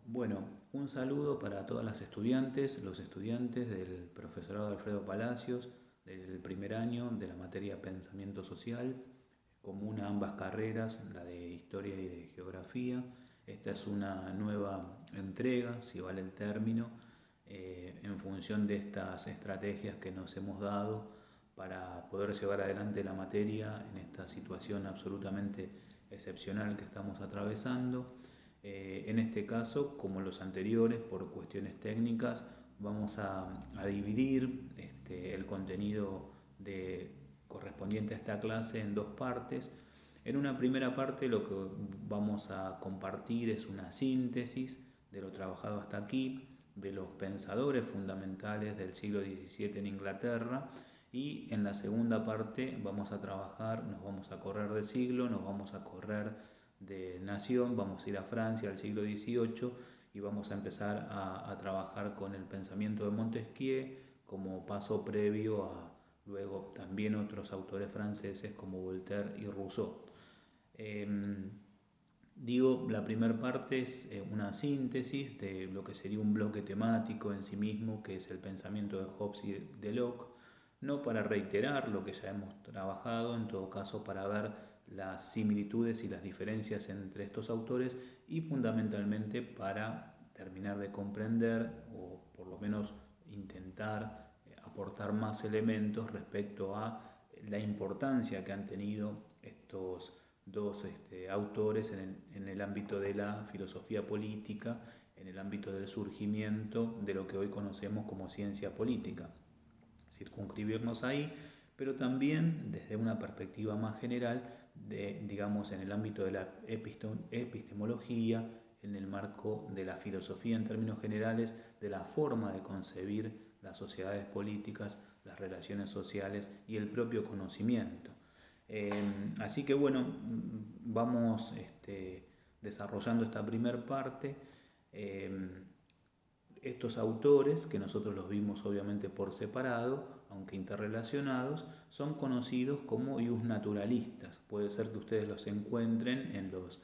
Bueno, un saludo para todas las estudiantes, los estudiantes del profesorado Alfredo Palacios, del primer año de la materia Pensamiento Social, común a ambas carreras, la de Historia y de Geografía. Esta es una nueva entrega, si vale el término, en función de estas estrategias que nos hemos dado para poder llevar adelante la materia en esta situación absolutamente excepcional que estamos atravesando. En este caso, como los anteriores, por cuestiones técnicas, vamos a dividir el contenido correspondiente a esta clase en dos partes. En una primera parte lo que vamos a compartir es una síntesis de lo trabajado hasta aquí, de los pensadores fundamentales del siglo XVII en Inglaterra, y en la segunda parte vamos a trabajar, nos vamos a correr de siglo, nos vamos a correr de nación, vamos a ir a Francia al siglo XVIII y vamos a empezar a trabajar con el pensamiento de Montesquieu como paso previo a luego también otros autores franceses como Voltaire y Rousseau. Digo, la primera parte es una síntesis de lo que sería un bloque temático en sí mismo, que es el pensamiento de Hobbes y de Locke, no para reiterar lo que ya hemos trabajado, en todo caso para ver las similitudes y las diferencias entre estos autores y fundamentalmente para terminar de comprender o por lo menos intentar aportar más elementos respecto a la importancia que han tenido estos dos autores en el ámbito de la filosofía política, en el ámbito del surgimiento de lo que hoy conocemos como ciencia política. Circunscribirnos ahí, pero también desde una perspectiva más general, digamos, en el ámbito de la epistemología, en el marco de la filosofía en términos generales, de la forma de concebir las sociedades políticas, las relaciones sociales y el propio conocimiento. Así que bueno, vamos desarrollando esta primera parte. Estos autores, que nosotros los vimos obviamente por separado, aunque interrelacionados, son conocidos como naturalistas. Puede ser que ustedes los encuentren en los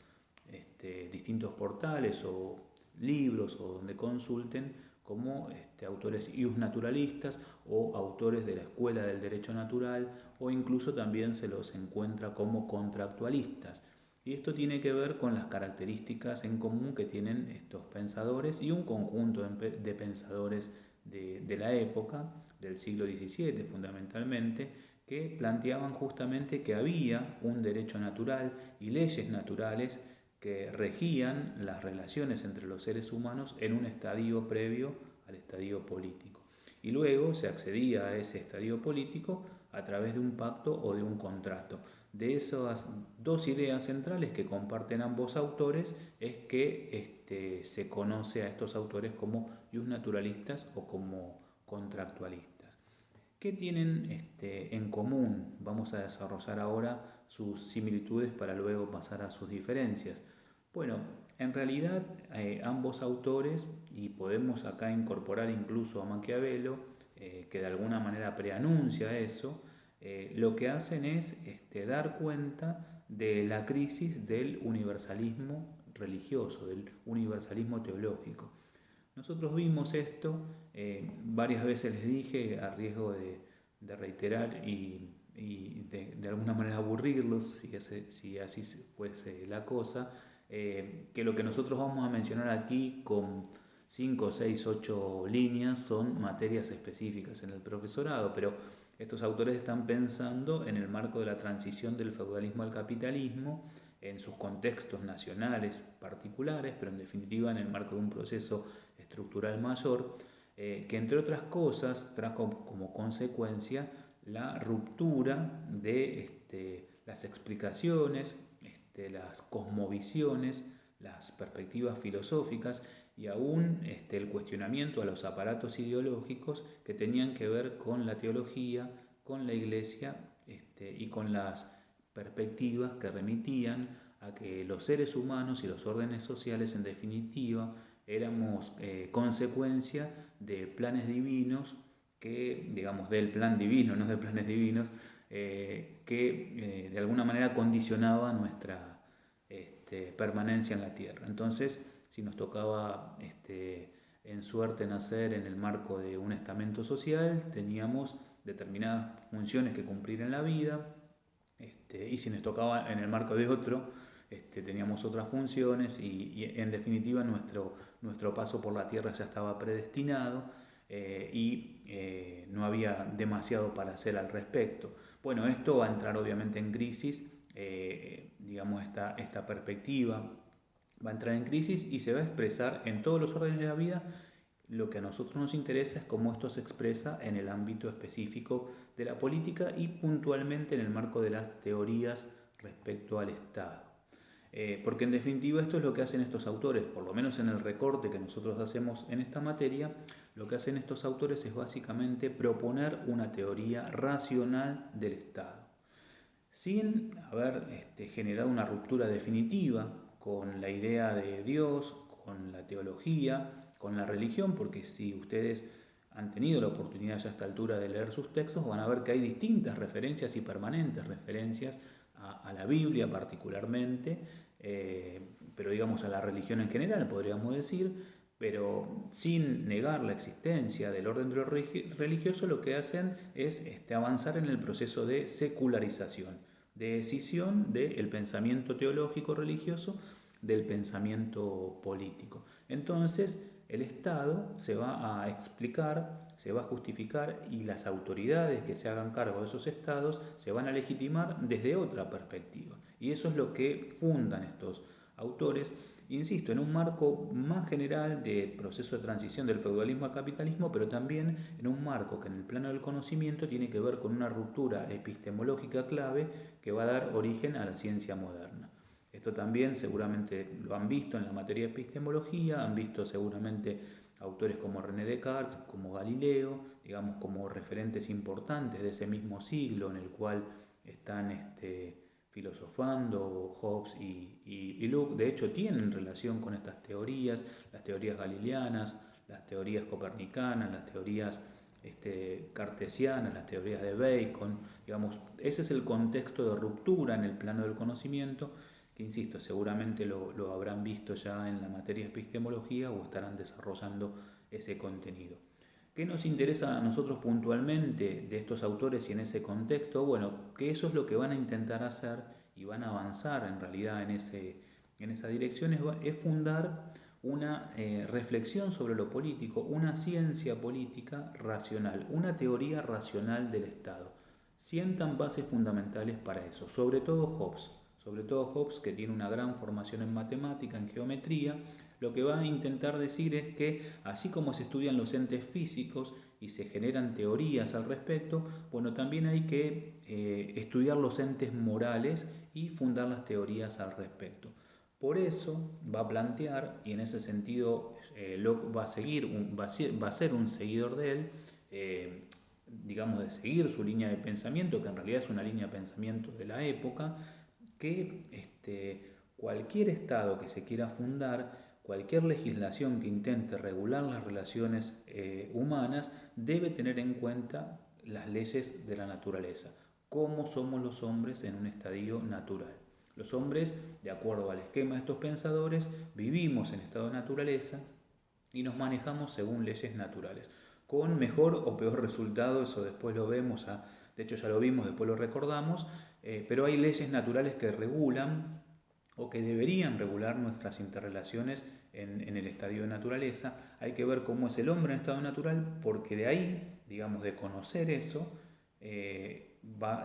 distintos portales o libros o donde consulten como autores naturalistas o autores de la escuela del derecho natural, o incluso también se los encuentra como contractualistas. Y esto tiene que ver con las características en común que tienen estos pensadores y un conjunto de pensadores de la época, del siglo XVII fundamentalmente, que planteaban justamente que había un derecho natural y leyes naturales que regían las relaciones entre los seres humanos en un estadio previo al estadio político. Y luego se accedía a ese estadio político a través de un pacto o de un contrato. De esas dos ideas centrales que comparten ambos autores es que se conoce a estos autores como naturalistas o como contractualistas. ¿Qué tienen en común? Vamos a desarrollar ahora sus similitudes para luego pasar a sus diferencias. Bueno, en realidad ambos autores, y podemos acá incorporar incluso a Maquiavelo, que de alguna manera preanuncia eso, lo que hacen es dar cuenta de la crisis del universalismo religioso, del universalismo teológico. Nosotros vimos esto, varias veces les dije, a riesgo de reiterar y de alguna manera aburrirlos, si así fuese la cosa, que lo que nosotros vamos a mencionar aquí con 5, 6, 8 líneas son materias específicas en el profesorado, pero estos autores están pensando en el marco de la transición del feudalismo al capitalismo, en sus contextos nacionales particulares, pero en definitiva en el marco de un proceso estructural mayor, que entre otras cosas trajo como consecuencia la ruptura de las explicaciones, las cosmovisiones, las perspectivas filosóficas y aún el cuestionamiento a los aparatos ideológicos que tenían que ver con la teología, con la iglesia y con las perspectivas que remitían a que los seres humanos y los órdenes sociales en definitiva éramos consecuencia de planes divinos que, digamos, del plan divino, no de planes divinos, que de alguna manera condicionaba nuestra permanencia en la Tierra. Entonces, si nos tocaba en suerte nacer en el marco de un estamento social, teníamos determinadas funciones que cumplir en la vida, y si nos tocaba en el marco de otro, teníamos otras funciones y en definitiva nuestro paso por la tierra ya estaba predestinado, y no había demasiado para hacer al respecto. Bueno, esto va a entrar obviamente en crisis, digamos esta perspectiva va a entrar en crisis y se va a expresar en todos los órdenes de la vida. Lo que a nosotros nos interesa es cómo esto se expresa en el ámbito específico de la política y puntualmente en el marco de las teorías respecto al Estado. Porque en definitiva esto es lo que hacen estos autores, por lo menos en el recorte que nosotros hacemos en esta materia, lo que hacen estos autores es básicamente proponer una teoría racional del Estado, sin haber generado una ruptura definitiva con la idea de Dios, con la teología, con la religión, porque si ustedes han tenido la oportunidad ya a esta altura de leer sus textos, van a ver que hay distintas referencias y permanentes referencias a la Biblia particularmente, pero digamos a la religión en general, podríamos decir, pero sin negar la existencia del orden de lo religioso, lo que hacen es avanzar en el proceso de secularización, de escisión del pensamiento teológico religioso del pensamiento político. Entonces, el Estado se va a explicar, se va a justificar y las autoridades que se hagan cargo de esos estados se van a legitimar desde otra perspectiva. Y eso es lo que fundan estos autores, insisto, en un marco más general de proceso de transición del feudalismo al capitalismo, pero también en un marco que en el plano del conocimiento tiene que ver con una ruptura epistemológica clave que va a dar origen a la ciencia moderna. Esto también seguramente lo han visto en la materia de epistemología, han visto seguramente autores como René Descartes, como Galileo, digamos como referentes importantes de ese mismo siglo en el cual están filosofando Hobbes y Locke. De hecho tienen relación con estas teorías, las teorías galileanas, las teorías copernicanas, las teorías cartesianas, las teorías de Bacon. Digamos, ese es el contexto de ruptura en el plano del conocimiento, que insisto, seguramente lo habrán visto ya en la materia de epistemología o estarán desarrollando ese contenido. ¿Qué nos interesa a nosotros puntualmente de estos autores y en ese contexto? Bueno, que eso es lo que van a intentar hacer y van a avanzar en realidad en esa dirección, es fundar una reflexión sobre lo político, una ciencia política racional, una teoría racional del Estado. Sientan bases fundamentales para eso, sobre todo Hobbes, que tiene una gran formación en matemática, en geometría. Lo que va a intentar decir es que así como se estudian los entes físicos y se generan teorías al respecto, bueno, también hay que estudiar los entes morales y fundar las teorías al respecto. Por eso va a plantear, y en ese sentido Locke va a ser un seguidor de él, digamos de seguir su línea de pensamiento, que en realidad es una línea de pensamiento de la época, que cualquier Estado que se quiera fundar, cualquier legislación que intente regular las relaciones humanas, debe tener en cuenta las leyes de la naturaleza, cómo somos los hombres en un estadio natural. Los hombres, de acuerdo al esquema de estos pensadores, vivimos en estado de naturaleza y nos manejamos según leyes naturales, con mejor o peor resultado. Eso después lo vemos, de hecho ya lo vimos, después lo recordamos, pero hay leyes naturales que regulan o que deberían regular nuestras interrelaciones en el estadio de naturaleza. Hay que ver cómo es el hombre en estado natural, porque de ahí, digamos, de conocer eso,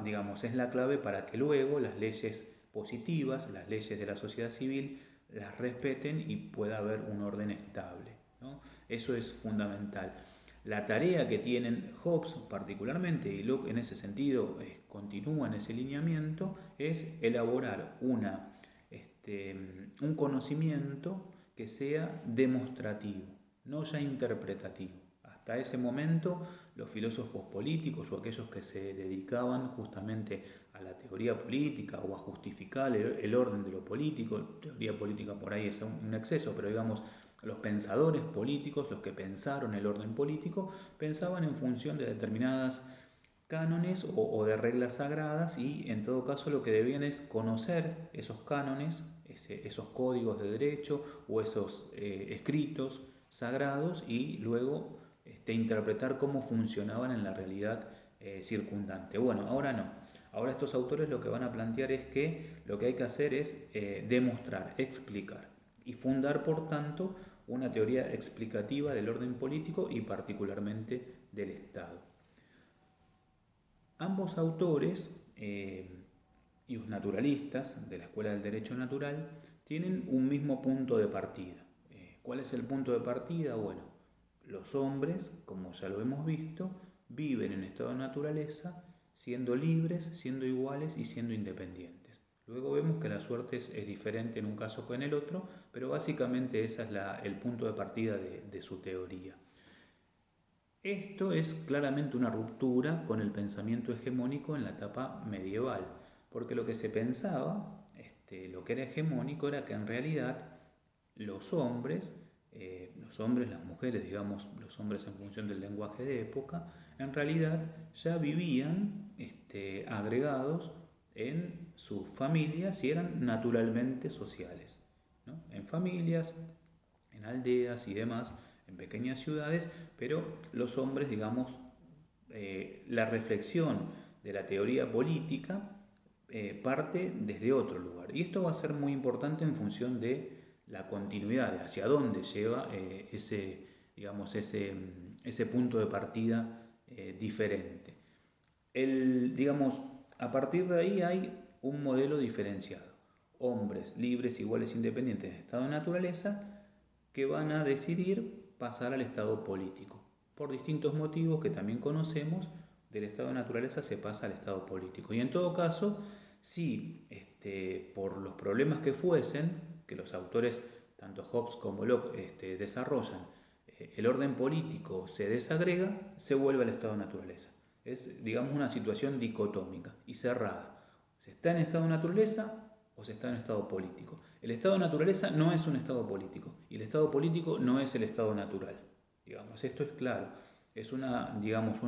digamos, es la clave para que luego las leyes positivas, las leyes de la sociedad civil, las respeten y pueda haber un orden estable, ¿no? Eso es fundamental. La tarea que tienen Hobbes particularmente, y Locke en ese sentido continúa en ese lineamiento, es elaborar un conocimiento que sea demostrativo, no ya interpretativo. Hasta ese momento los filósofos políticos o aquellos que se dedicaban justamente a la teoría política o a justificar el orden de lo político, teoría política por ahí es un exceso, pero digamos los pensadores políticos, los que pensaron el orden político, pensaban en función de determinadas cánones o de reglas sagradas, y en todo caso lo que debían es conocer esos cánones, esos códigos de derecho o esos escritos sagrados y luego interpretar cómo funcionaban en la realidad circundante. Bueno, ahora no. Ahora estos autores lo que van a plantear es que lo que hay que hacer es demostrar, explicar y fundar, por tanto, una teoría explicativa del orden político y particularmente del Estado. Ambos autores, y los naturalistas de la Escuela del Derecho Natural, tienen un mismo punto de partida. ¿Cuál es el punto de partida? Bueno, los hombres, como ya lo hemos visto, viven en estado de naturaleza, siendo libres, siendo iguales y siendo independientes. Luego vemos que la suerte es diferente en un caso que en el otro, pero básicamente ese es el punto de partida de su teoría. Esto es claramente una ruptura con el pensamiento hegemónico en la etapa medieval, porque lo que se pensaba, lo que era hegemónico, era que en realidad los hombres, las mujeres, digamos, los hombres en función del lenguaje de época, en realidad ya vivían agregados en sus familias y eran naturalmente sociales, ¿no? En familias, en aldeas y demás, en pequeñas ciudades, pero los hombres, digamos, la reflexión de la teoría política parte desde otro lugar. Y esto va a ser muy importante en función de la continuidad, de hacia dónde lleva ese punto de partida diferente. Digamos, a partir de ahí hay un modelo diferenciado. Hombres libres, iguales, independientes de estado de naturaleza que van a decidir pasar al estado político. Por distintos motivos que también conocemos, del estado de naturaleza se pasa al estado político. Y en todo caso, si por los problemas que fuesen, que los autores, tanto Hobbes como Locke, desarrollan, el orden político se desagrega, se vuelve al estado de naturaleza. Es, digamos, una situación dicotómica y cerrada. ¿Se está en estado de naturaleza o se está en estado político? El estado de naturaleza no es un estado político y el estado político no es el estado natural. Digamos, esto es claro. Es un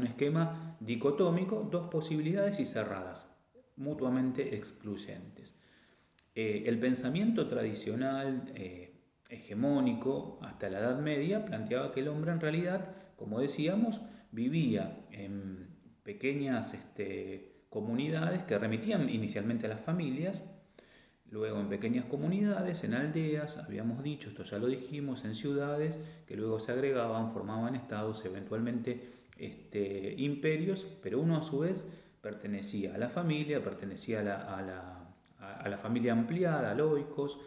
esquema dicotómico, dos posibilidades y cerradas, mutuamente excluyentes. El pensamiento tradicional, hegemónico, hasta la Edad Media, planteaba que el hombre en realidad, como decíamos, vivía en pequeñas comunidades que remitían inicialmente a las familias, luego en pequeñas comunidades, en aldeas, habíamos dicho, esto ya lo dijimos, en ciudades, que luego se agregaban, formaban estados, eventualmente imperios, pero uno a su vez pertenecía a la familia, pertenecía a la familia ampliada, a loicos,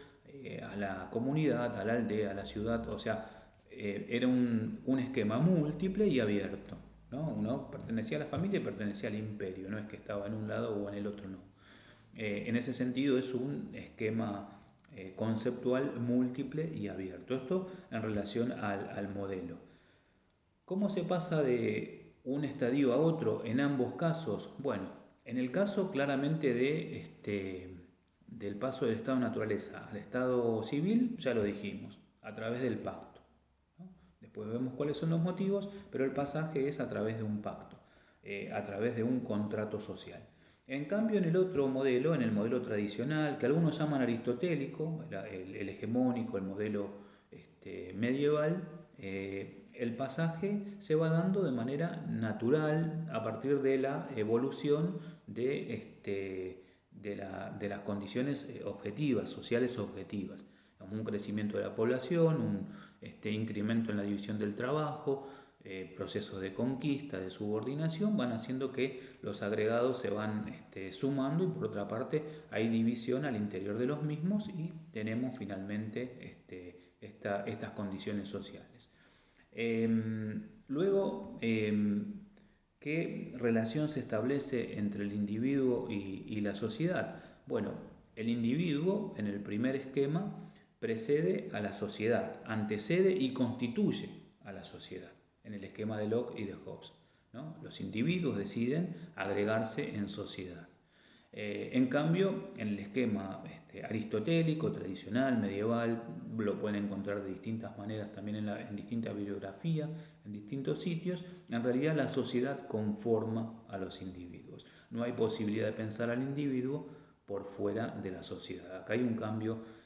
a la comunidad, a la aldea, a la ciudad, o sea, era un esquema múltiple y abierto, ¿no? Uno pertenecía a la familia y pertenecía al imperio, no es que estaba en un lado o en el otro, no. En ese sentido es un esquema conceptual múltiple y abierto. Esto en relación al modelo. ¿Cómo se pasa de un estadio a otro en ambos casos? Bueno, en el caso claramente del paso del estado de naturaleza al estado civil, ya lo dijimos, a través del pacto, ¿no? Después vemos cuáles son los motivos, pero el pasaje es a través de un pacto, a través de un contrato social. En cambio, en el otro modelo, en el modelo tradicional, que algunos llaman aristotélico, el hegemónico, el modelo medieval, el pasaje se va dando de manera natural a partir de la evolución de las condiciones objetivas, sociales objetivas. Un crecimiento de la población, un incremento en la división del trabajo, procesos de conquista, de subordinación, van haciendo que los agregados se van sumando y por otra parte hay división al interior de los mismos y tenemos finalmente estas condiciones sociales. Luego, ¿qué relación se establece entre el individuo y la sociedad? Bueno, el individuo en el primer esquema precede a la sociedad, antecede y constituye a la sociedad, en el esquema de Locke y de Hobbes, ¿no? Los individuos deciden agregarse en sociedad. En cambio, en el esquema aristotélico, tradicional, medieval, lo pueden encontrar de distintas maneras también en distintas bibliografías, en distintos sitios, en realidad la sociedad conforma a los individuos. No hay posibilidad de pensar al individuo por fuera de la sociedad. Acá hay un cambio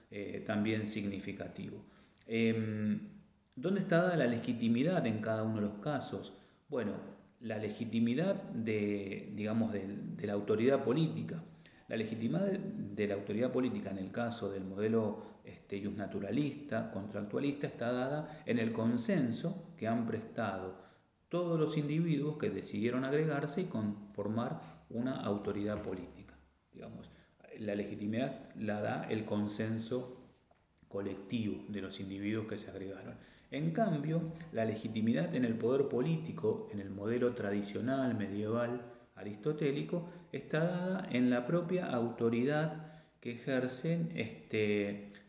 también significativo. ¿Dónde está dada la legitimidad en cada uno de los casos? Bueno, la legitimidad digamos, de la autoridad política. La legitimidad de la autoridad política en el caso del modelo iusnaturalista, contractualista, está dada en el consenso que han prestado todos los individuos que decidieron agregarse y conformar una autoridad política. Digamos, la legitimidad la da el consenso colectivo de los individuos que se agregaron. En cambio, la legitimidad en el poder político, en el modelo tradicional, medieval, aristotélico, está dada en la propia autoridad que ejercen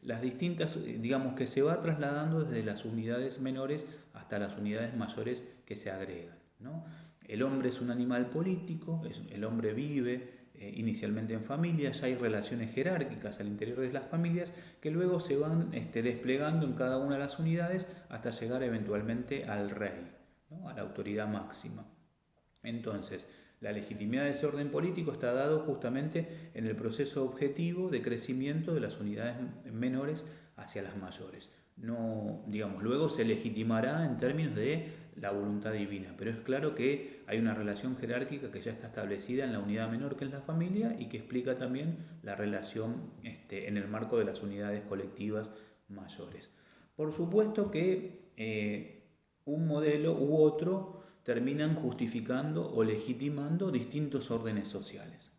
las distintas, digamos, que se va trasladando desde las unidades menores hasta las unidades mayores que se agregan, ¿no? El hombre es un animal político, el hombre vive inicialmente en familias, ya hay relaciones jerárquicas al interior de las familias que luego se van desplegando en cada una de las unidades hasta llegar eventualmente al rey, ¿no? A la autoridad máxima. Entonces, la legitimidad de ese orden político está dado justamente en el proceso objetivo de crecimiento de las unidades menores hacia las mayores. No, digamos, luego se legitimará en términos de la voluntad divina, pero es claro que hay una relación jerárquica que ya está establecida en la unidad menor que es la familia y que explica también la relación en el marco de las unidades colectivas mayores. Por supuesto que un modelo u otro terminan justificando o legitimando distintos órdenes sociales.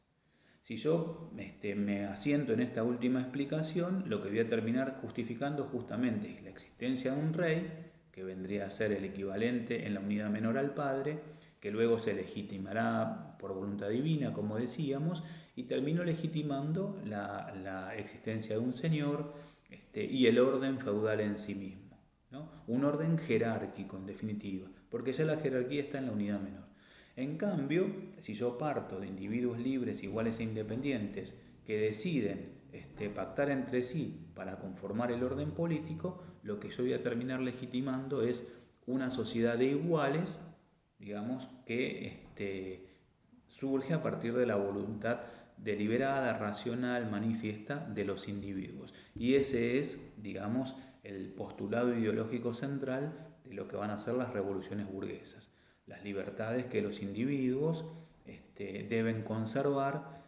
Si yo me asiento en esta última explicación, lo que voy a terminar justificando justamente es la existencia de un rey, que vendría a ser el equivalente en la unidad menor al padre, que luego se legitimará por voluntad divina, como decíamos, y termino legitimando la existencia de un señor y el orden feudal en sí mismo, ¿no? Un orden jerárquico, en definitiva, porque ya la jerarquía está en la unidad menor. En cambio, si yo parto de individuos libres, iguales e independientes que deciden pactar entre sí para conformar el orden político, lo que yo voy a terminar legitimando es una sociedad de iguales, digamos, que surge a partir de la voluntad deliberada, racional, manifiesta de los individuos. Y ese es, digamos, el postulado ideológico central de lo que van a ser las revoluciones burguesas. Las libertades que los individuos deben conservar,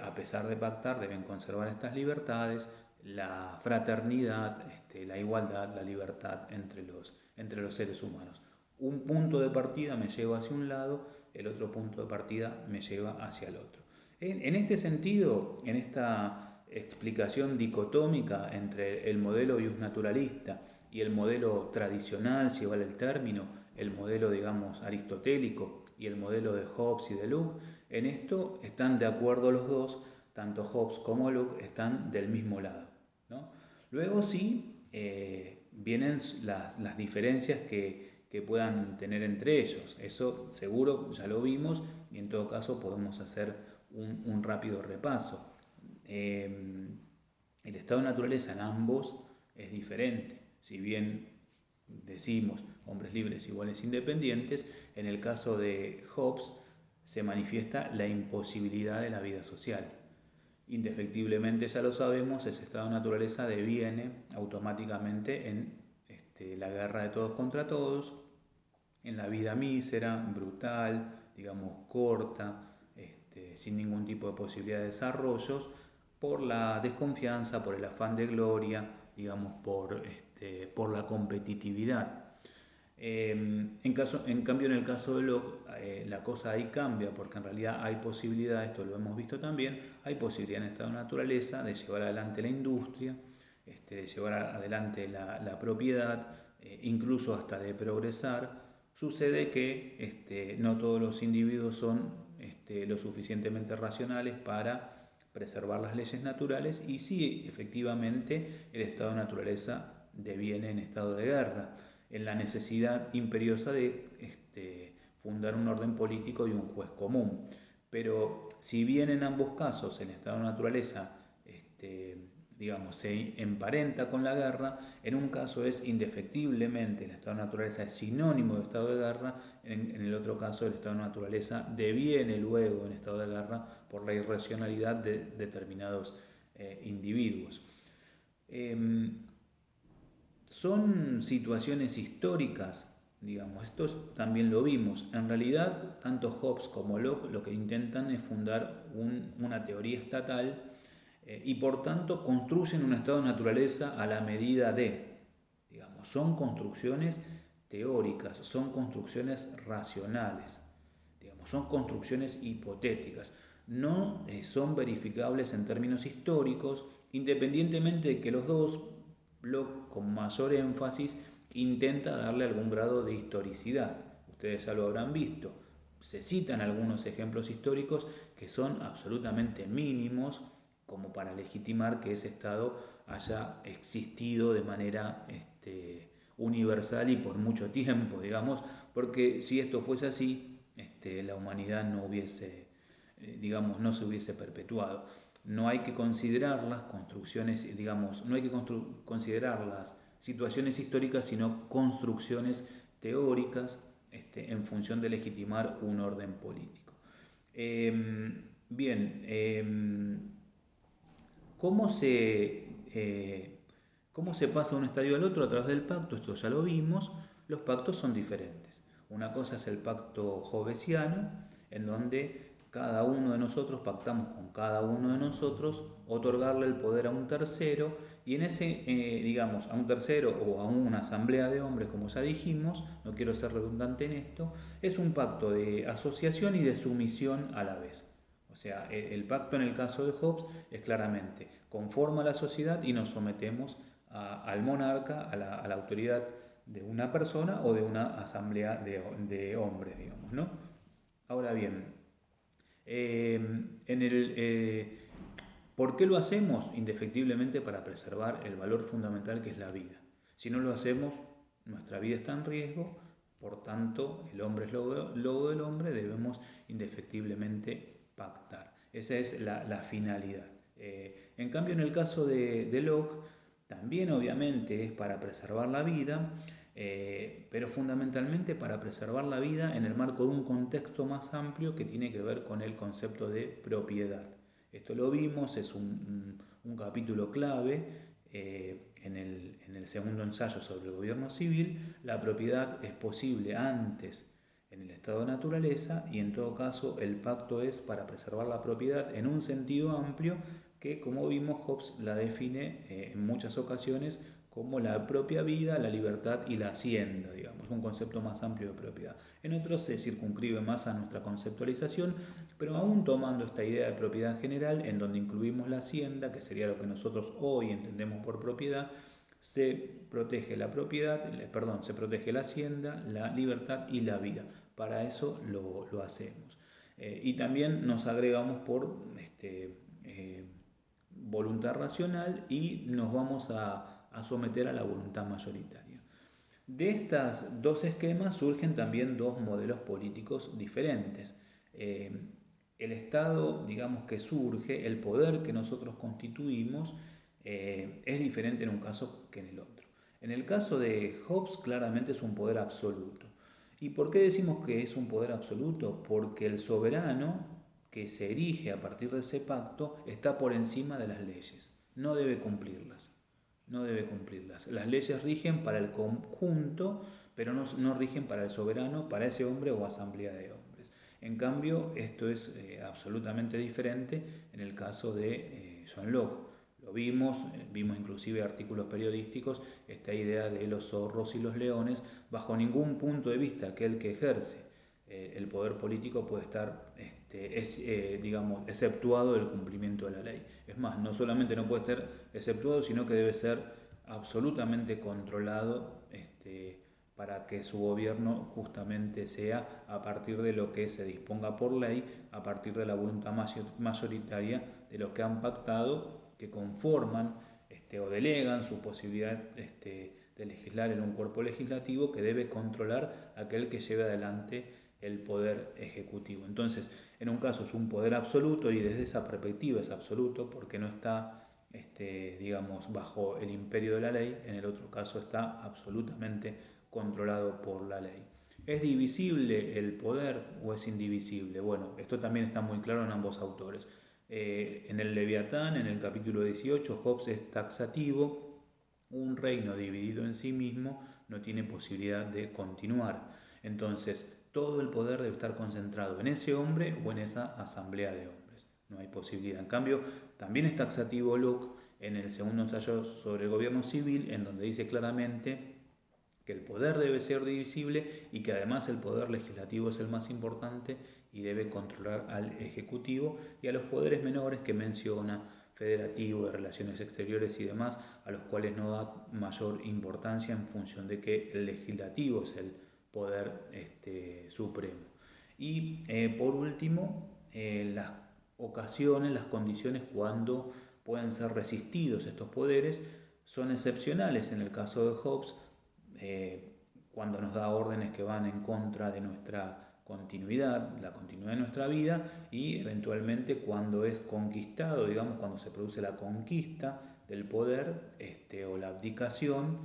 a pesar de pactar, deben conservar estas libertades, la fraternidad, la igualdad, la libertad entre los seres humanos. Un punto de partida me lleva hacia un lado, el otro punto de partida me lleva hacia el otro. En este sentido, en esta explicación dicotómica entre el modelo iusnaturalista y el modelo tradicional, si vale el término, el modelo, digamos, aristotélico y el modelo de Hobbes y de Locke, en esto están de acuerdo los dos, tanto Hobbes como Locke están del mismo lado, ¿no? Luego sí vienen las diferencias que puedan tener entre ellos. Eso seguro ya lo vimos y en todo caso podemos hacer un rápido repaso. El estado de naturaleza en ambos es diferente. Si bien decimos hombres libres iguales independientes, en el caso de Hobbes se manifiesta la imposibilidad de la vida social. Indefectiblemente, ya lo sabemos, ese estado de naturaleza deviene automáticamente en la guerra de todos contra todos, en la vida mísera, brutal, digamos corta, sin ningún tipo de posibilidad de desarrollos, por la desconfianza, por el afán de gloria, digamos por la competitividad. En cambio, en el caso de Locke, la cosa ahí cambia, porque en realidad hay posibilidad, esto lo hemos visto también, hay posibilidad en estado de naturaleza de llevar adelante la industria, de llevar adelante la propiedad, incluso hasta de progresar. Sucede que no todos los individuos son lo suficientemente racionales para preservar las leyes naturales y sí, efectivamente, el estado de naturaleza deviene en estado de guerra, en la necesidad imperiosa de fundar un orden político y un juez común. Pero si bien en ambos casos el estado de naturaleza digamos, se emparenta con la guerra, en un caso es indefectiblemente el estado de naturaleza es sinónimo de estado de guerra, en el otro caso el estado de naturaleza deviene luego en estado de guerra por la irracionalidad de determinados individuos. Em, Son situaciones históricas, digamos, esto también lo vimos. En realidad, tanto Hobbes como Locke lo que intentan es fundar una teoría estatal y por tanto construyen un estado de naturaleza a la medida de, digamos, son construcciones teóricas, son construcciones racionales, digamos, son construcciones hipotéticas, no son verificables en términos históricos, independientemente de que los dos, Locke con mayor énfasis, intenta darle algún grado de historicidad. Ustedes ya lo habrán visto. Se citan algunos ejemplos históricos que son absolutamente mínimos como para legitimar que ese Estado haya existido de manera universal y por mucho tiempo, digamos, porque si esto fuese así, la humanidad no hubiese, digamos, no se hubiese perpetuado. No hay que considerar las construcciones, digamos, no hay que considerar las situaciones históricas, sino construcciones teóricas en función de legitimar un orden político. Bien, ¿cómo cómo se pasa de un estadio al otro a través del pacto? Esto ya lo vimos. Los pactos son diferentes. Una cosa es el pacto hobbesiano, en donde cada uno de nosotros pactamos con cada uno de nosotros otorgarle el poder a un tercero y en ese, digamos, a un tercero o a una asamblea de hombres, como ya dijimos, no quiero ser redundante en esto, es un pacto de asociación y de sumisión a la vez. O sea, el pacto en el caso de Hobbes es claramente conforma la sociedad y nos sometemos al monarca, a la autoridad de una persona o de una asamblea de hombres, digamos, ¿no? Ahora bien, ¿por qué lo hacemos? Indefectiblemente para preservar el valor fundamental que es la vida. Si no lo hacemos, nuestra vida está en riesgo, por tanto, el hombre es lobo del hombre, debemos indefectiblemente pactar. Esa es la finalidad. En cambio, en el caso de Locke, también obviamente es para preservar la vida, pero fundamentalmente para preservar la vida en el marco de un contexto más amplio que tiene que ver con el concepto de propiedad. Esto lo vimos, es un capítulo clave en el segundo ensayo sobre el gobierno civil. La propiedad es posible antes en el estado de naturaleza y en todo caso el pacto es para preservar la propiedad en un sentido amplio que, como vimos, Hobbes la define en muchas ocasiones como la propia vida, la libertad y la hacienda, digamos, un concepto más amplio de propiedad. En otros se circunscribe más a nuestra conceptualización, pero aún tomando esta idea de propiedad general, en donde incluimos la hacienda, que sería lo que nosotros hoy entendemos por propiedad, se protege la propiedad, perdón, se protege la hacienda, la libertad y la vida. Para eso lo hacemos. Y también nos agregamos por voluntad racional y nos vamos a someter a la voluntad mayoritaria. De estos dos esquemas surgen también dos modelos políticos diferentes. El Estado, digamos que surge, el poder que nosotros constituimos es diferente en un caso que en el otro. En el caso de Hobbes claramente es un poder absoluto. ¿Y por qué decimos que es un poder absoluto? Porque el soberano que se erige a partir de ese pacto está por encima de las leyes, no debe cumplirlas. No debe cumplirlas. Las leyes rigen para el conjunto, pero no rigen para el soberano, para ese hombre o asamblea de hombres. En cambio, esto es absolutamente diferente en el caso de John Locke. Lo vimos inclusive artículos periodísticos, esta idea de los zorros y los leones, bajo ningún punto de vista aquel que ejerce el poder político puede estar, digamos, exceptuado del cumplimiento de la ley. Es más, no solamente no puede estar exceptuado, sino que debe ser absolutamente controlado para que su gobierno justamente sea a partir de lo que se disponga por ley, a partir de la voluntad mayoritaria de los que han pactado, que conforman o delegan su posibilidad de legislar en un cuerpo legislativo que debe controlar aquel que lleve adelante el poder ejecutivo. Entonces, en un caso es un poder absoluto y desde esa perspectiva es absoluto porque no está, digamos, bajo el imperio de la ley, en el otro caso está absolutamente controlado por la ley. ¿Es divisible el poder o es indivisible? Bueno, esto también está muy claro en ambos autores. En el Leviatán, en el capítulo 18, Hobbes es taxativo: un reino dividido en sí mismo no tiene posibilidad de continuar. Entonces, todo el poder debe estar concentrado en ese hombre o en esa asamblea de hombres. No hay posibilidad. En cambio, también es taxativo Locke en el segundo ensayo sobre el gobierno civil, en donde dice claramente que el poder debe ser divisible y que además el poder legislativo es el más importante y debe controlar al ejecutivo y a los poderes menores que menciona, federativo, de relaciones exteriores y demás, a los cuales no da mayor importancia en función de que el legislativo es el poder supremo. Y por último, las ocasiones, las condiciones cuando pueden ser resistidos estos poderes son excepcionales. En el caso de Hobbes, cuando nos da órdenes que van en contra de nuestra continuidad, la continuidad de nuestra vida, y eventualmente cuando es conquistado, digamos, cuando se produce la conquista del poder o la abdicación,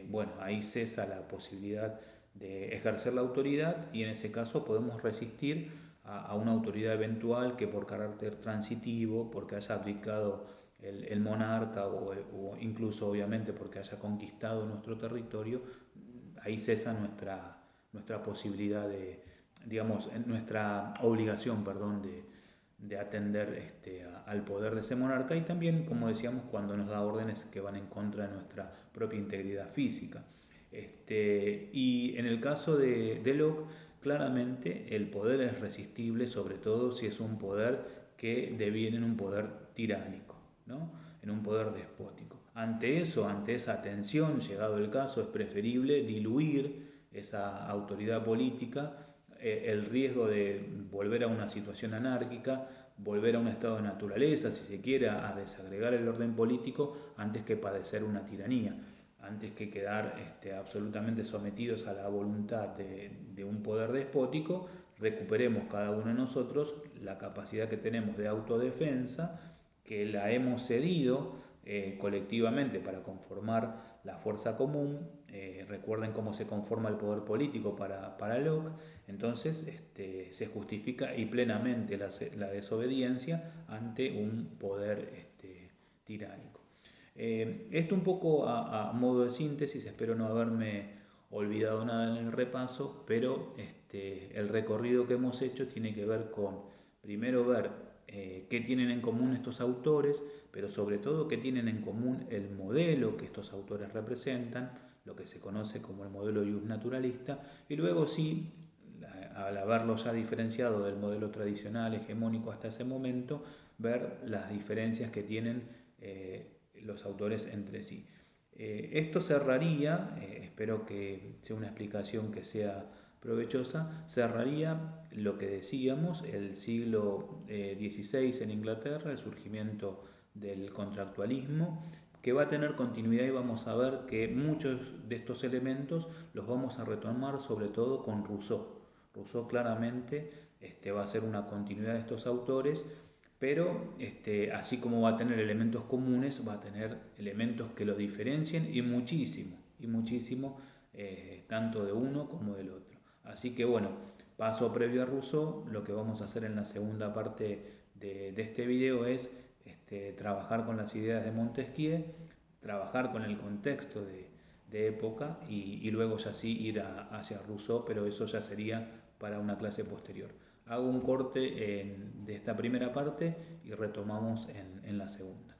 bueno, ahí cesa la posibilidad de ejercer la autoridad y en ese caso podemos resistir a una autoridad eventual que por carácter transitivo, porque haya abdicado el monarca o incluso obviamente porque haya conquistado nuestro territorio, ahí cesa nuestra posibilidad de, digamos, nuestra obligación, perdón, de atender al poder de ese monarca y también, como decíamos, cuando nos da órdenes que van en contra de nuestra propia integridad física. Y en el caso de Locke, claramente el poder es resistible, sobre todo si es un poder que deviene en un poder tiránico, ¿no? En un poder despótico. Ante eso, ante esa tensión, llegado el caso, es preferible diluir esa autoridad política, el riesgo de volver a una situación anárquica, volver a un estado de naturaleza, si se quiere, a desagregar el orden político antes que padecer una tiranía, antes que quedar absolutamente sometidos a la voluntad de un poder despótico. Recuperemos cada uno de nosotros la capacidad que tenemos de autodefensa, que la hemos cedido colectivamente para conformar la fuerza común. Recuerden cómo se conforma el poder político para Locke. Entonces se justifica y plenamente la desobediencia ante un poder tiránico. Esto un poco a modo de síntesis, espero no haberme olvidado nada en el repaso, pero el recorrido que hemos hecho tiene que ver con, primero, ver qué tienen en común estos autores, pero sobre todo qué tienen en común el modelo que estos autores representan, lo que se conoce como el modelo naturalista, y luego sí, al haberlo ya diferenciado del modelo tradicional hegemónico hasta ese momento, ver las diferencias que tienen los autores entre sí. Esto cerraría, espero que sea una explicación que sea provechosa, cerraría lo que decíamos, el siglo XVI en Inglaterra, el surgimiento del contractualismo, que va a tener continuidad y vamos a ver que muchos de estos elementos los vamos a retomar sobre todo con Rousseau. Rousseau claramente va a ser una continuidad de estos autores, pero así como va a tener elementos comunes, va a tener elementos que lo diferencien y muchísimo, tanto de uno como del otro. Así que bueno, paso previo a Rousseau, lo que vamos a hacer en la segunda parte de este video es trabajar con las ideas de Montesquieu, trabajar con el contexto de época y luego ya sí ir hacia Rousseau, pero eso ya sería para una clase posterior. Hago un corte de esta primera parte y retomamos en la segunda.